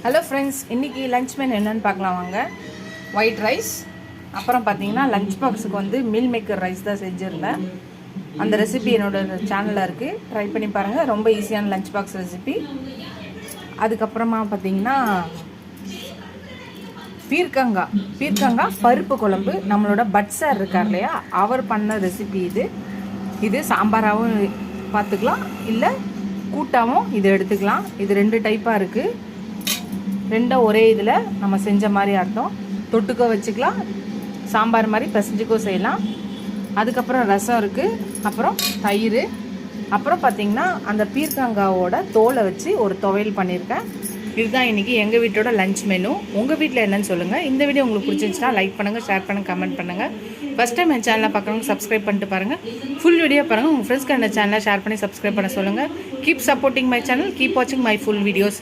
Hello friends, இன்றைக்கி lunch menu என்னென்னு பார்க்கலாம் வாங்க. ஒயிட் ரைஸ், அப்புறம் பார்த்தீங்கன்னா லஞ்ச் பாக்ஸுக்கு வந்து மீல் மேக்கர் ரைஸ் தான் செஞ்சுருந்தேன். அந்த ரெசிபி என்னோடய சேனலில் இருக்குது, ட்ரை பண்ணி பாருங்கள். ரொம்ப ஈஸியான லஞ்ச் பாக்ஸ் ரெசிபி. அதுக்கப்புறமா பார்த்தீங்கன்னா பீர்க்கங்காய் பருப்பு குழம்பு. நம்மளோட பட் சார் இருக்கார் இல்லையா, அவர் பண்ண ரெசிபி இது சாம்பாராகவும் பார்த்துக்கலாம், இல்லை கூட்டாகவும் இது எடுத்துக்கலாம். இது 2 டைப்பாக இருக்குது. ரெண்டும் ஒரே இதில் நம்ம செஞ்ச மாதிரி அர்த்தம். தொட்டுக்க வச்சுக்கலாம், சாம்பார் மாதிரி பிசைஞ்சுக்கோ செய்யலாம். அதுக்கப்புறம் ரசம் இருக்குது, அப்புறம் தயிர், அப்புறம் பார்த்திங்கன்னா அந்த பீர்க்கங்காவோட தோலை வச்சு ஒரு துவையல் பண்ணியிருக்கேன். இதுதான் இன்றைக்கி எங்கள் வீட்டோட லஞ்ச் மெனு. உங்கள் வீட்டில் என்னன்னு சொல்லுங்கள். இந்த வீடியோ உங்களுக்கு பிடிச்சிருந்துச்சுன்னா லைக் பண்ணுங்கள், ஷேர் பண்ணுங்கள், கமெண்ட் பண்ணுங்கள். ஃபஸ்ட் டைம் என் சேனலை பார்க்குறவங்க சப்ஸ்கிரைப் பண்ணிட்டு பாருங்கள். ஃபுல் வீடியோ பாருங்கள். உங்கள் ஃப்ரெண்ட்ஸ்க்கு அந்த சேனலை ஷேர் பண்ணி சப்ஸ்கிரைப் பண்ண சொல்லுங்கள். Keep supporting my channel, keep வாட்சிங் மை ஃபுல் வீடியோஸ்.